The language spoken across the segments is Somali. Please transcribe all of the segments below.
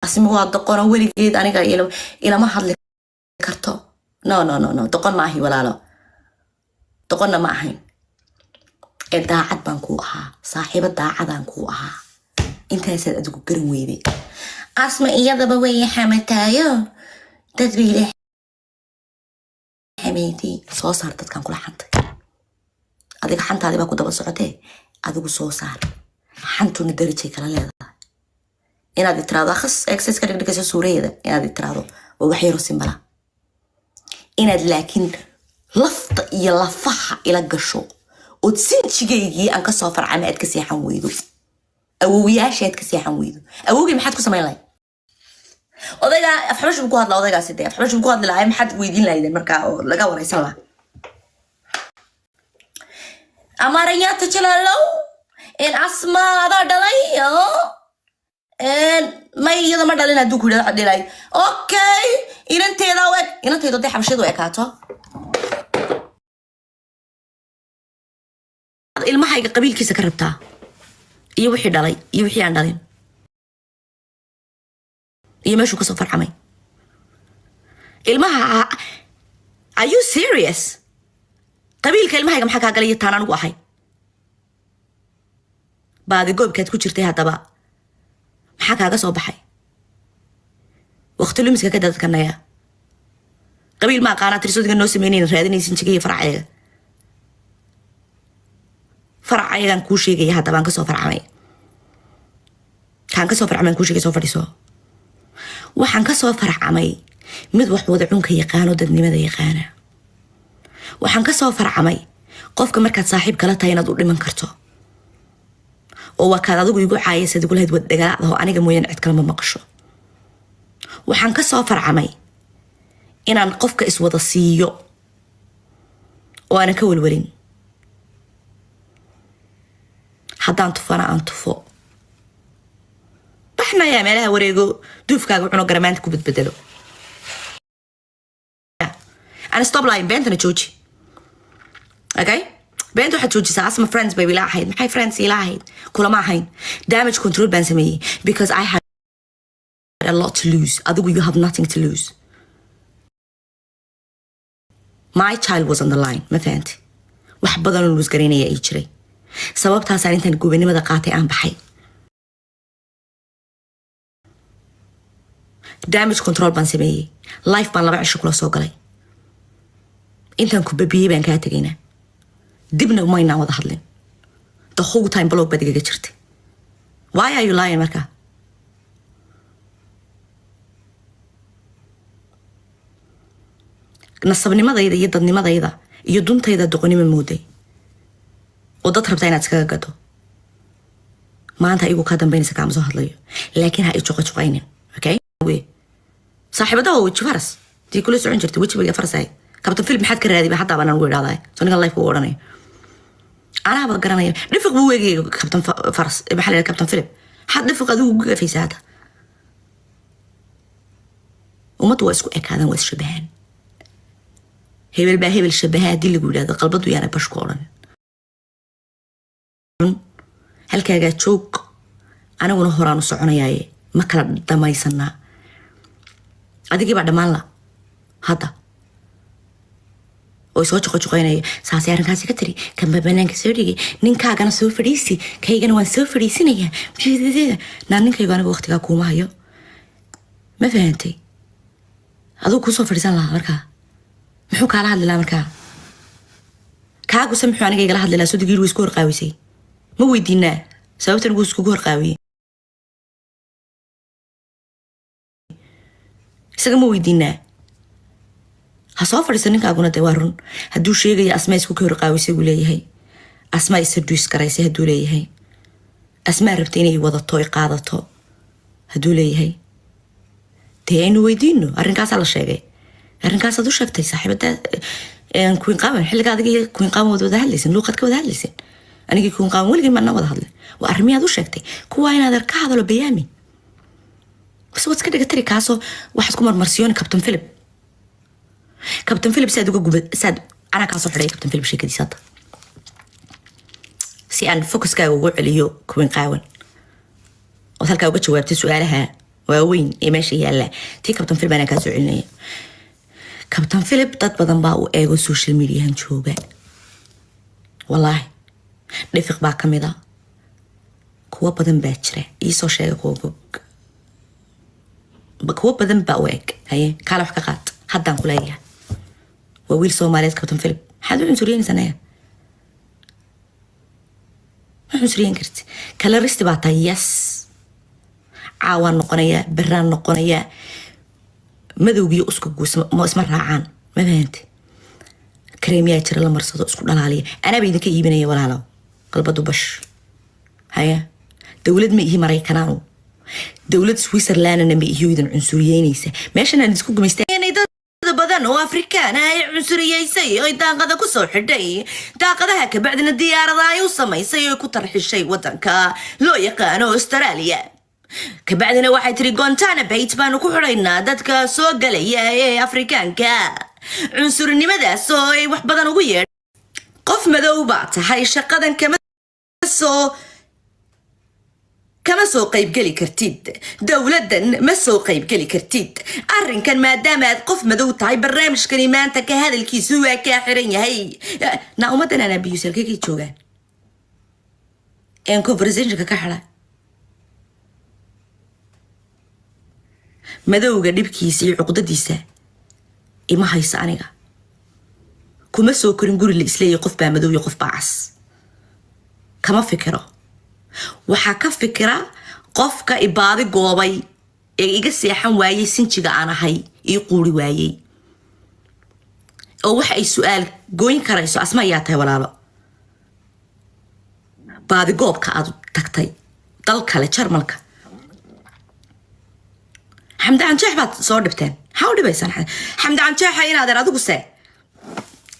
asma waa doqon weligeed aniga ilama hadli karto no doqon ma ahi walaalo doqonna ma ahayn ee daacad baan ku ahaa saaxiibo daacadaan ku ahaa intaasaad adigu garan weyday asma iyadaba way xamataayo dad wiile xameetay soo saar dadkan kula xantay adiga xantaadi baa ku daba socotee adigu soo saar xantuna darajay kala leedahay inaad tiraado khas access ka dhigayso suureeyada inaad tiraado waa wax yar oo simbala inaad laakiin lafta iyo lafaha ila gasho oo sinjigeygii aan ka soo farcay aad ka seexan weydo awoowiyaashaad ka seexan weydo awoogi maxaad ku samayn lahayd odayga afxabash ku hadla odayga sidee afxabash ku hadla lahayd maxaad weydiin lahayd marka oo laga waraysan lahaa amarayata jalaalow in asma ada dhalay ما يدا ما دالنا دوك ولا حد لاي اوكي inanteeda way inanteeda day xabashadu ay kaato ilmahayga qabiilkiisa ka rabtaa iyo wixii dhalay iyo wixii aan dhalin iyo meeshu ka soo farxamay ilmaha are you serious qabiilka ilmahayga maxaa ka galay taan anigu ahay baadi goobkeed ku jirtay hadaba maxaa kaaga soo baxay waqti lumiska ka dadkanaya qabiil ma qaana tirsoodiga noo sameeyeen raadinaysan jigay faracaygan ku sheegay hadda baan ka soo farcamay kan ka soo farcamay ku sheegay soo fadhiso waxaan ka soo farcamay mid wax wada cunka yaqaan oo dadnimada yaqaana waxaan ka soo farcamay qofka markaad saaxiib kala tahay inaad u dhiman karto oo wakaad adigu igu caayisay ugu lahayd wad dagaalada aniga mooyaan cid kale ma maqasho waxaan ka soo farcamay inaan qofka iswada siiyo oo aan ka walwalin haddaan tufana aan tufo baxna yaa meelaha wareego duufkaaga cuno garamaanta ku badbedelo and stop lying bentana jooji okay bento waxaad joojisaa asma friends bay ila ahayd maxay friends ila ahayd kulama ahayn damage control baan sameeyey because I had a lot to lose adigu you have nothing to lose my child was on the line ma fahanti wax badan oo lose gareynaya ay jiray sababtaas aan intaan gubernimada qaatay aan baxay damage control baan sameeyey life baan 2 cisho kula soo galay intaan ku babiyay baan ka tagaynaa dibna ma inaan wada hadlin the whole time blog bad iga jirtay why are you lying marka nasabnimadayda iyo dadnimadayda iyo duntayda doqonimo mooday oo dad rabta inaad iskaga gado maanta igu ka dambeynaysa kaama soo hadlayo laakiin ha ijoqo joqaynin okay way saaxiibada oo waji faras tii kula socon jirtay wajiga farsay kabtan film maxaad ka raadiba hadda baan ugu idhaaday soniga life ku oranay أنا بقرني رفق بوجي كابتن فرس بحال كابتن فيليب حد رفق ذو في ساعته وما تواسكو هذا وس شبهان هي بالشبهات دي اللي يقول هذا قلبته يعني بشكورن هل كاجا تشوك أنا ونهران وصعنايا ما كان دماي سنة أديكي بعد مالا هذا oo soo joqoynay saasi arrinkaas ka tiri kan banaanka soo dhigay ninkaagana soo fadhiisi kaygana waan soo fadhiisinaya ninkaygana waqtiga kuma hayo ma fahantay aduu ku soo fadhiisan lahaa marka muxuu kala hadlaa marka kaagu samxu aniga igala hadlaa soo digiir isku horqaawisay ma weydiinaa sababtan uu isku horqaawiyay isaga ma weydiinaa هصو فريسنين كاغونا دوارون هدو شيغي اسماء اسكو كورقاويسي وليهي اسماء سدوس كرايسي هدو ليهي اسماء ربتيني وداتو قاداتو هدو ليهي تينو ويدينو ارنكاس على شيغي ارنكاس هدو شاكتي صاحبتا ان كوين قاون خليغا ادغي كوين قاون ودا هادليسن لوقدك ودا هادليسن انيغي كوين قاون ولغي ما ودا هادل وارمي هدو شاكتي كوا ان ادر كهادلو بيامي بس واسكا دغتري كاسو واحد كو مرمرسيون كابتن فيليب كابتن فيليب ساد أنا كاسو حري كابتن فيليب شيء كذي صاد سي أن فوكس كا وقول عليه كوين قاون وثالك وقت جوابت سؤالها واوين ماشي يلا تي كابتن فيليب انا كاسو علني كابتن فيليب dad badan baa u eego social media han jooga wallahi dhifiq baa kamida kuwa badan baa jira ii soo sheega kuwa badan baa u eeg haye kala wax ka qaad haddaan ku leeyahay waa wiil Soomaaliyeed كابتن فيليب حد عنصريين سنه عنصريين كرت kala risti baa tahay yes عاوان نقنية بران نقنية مذوبي أسكو جوس ما اسمه راعان ما فهمت كريمية ترى لما رصدوا أسكو عليه أنا بيدك يبيني ولا لا قلبه دبش هيا دولة مئة مري كانوا دولة سويسرلاند أنا مئة يودن عنصريين يسا ماشي أنا نسكو جمستين إذا بدن وأفريكان هاي عنصرية يسي أيضا قذا كسر حدي دا قذا هك بعد الديار ذا يوصل يسي كتر الشيء وطنك لو يقانو استراليا كبعدنا واحد تري قونتانا بيت بانو كحرينا دادك سوق ليا أفريكانكا عنصرني مدى سوي وحبضان وير قف مذوبات هاي شقدن كما سو قيب قلي كرتيد دولدن ما سو قيب قلي كرتيد أرن كان ما دامت قف مذوبات هاي برامج كلمانتك هذا الكيسوة كاحرين هاي ناومتنا أنا بيوسر كيكي تشوغان إن كوفرزينجك كحرة madowga dhibkiisa iyo cuqdadiisa ima haysa aniga kuma soo korin guri la isleeyahay qof baa madow iyo qof baa cas kama fikiro waxa ka fikira qofka ibaadi goobay ee iga seexan waayay sinjiga aan ahay ii quuri waayay oo waxa ay su'aal gooyin karayso asma yaa tahay walaalo baadi goobka aad tagtay dal kale Jarmalka حمد عن شحبات صور دبتين حاولي بيسان حمد عن شحي هنا هذا أدوك سه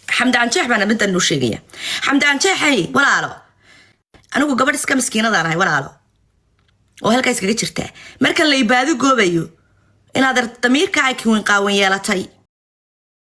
حمد عن شحب أنا بنت النوشيجية حمد عن شحي ولا لا أنا أقول قبل سكام مسكينة ذا ولا لا وهالكيس كذي شرته مركل اللي يبادو جوبيو إن هذا التمير كايك وين قاوين يا لطي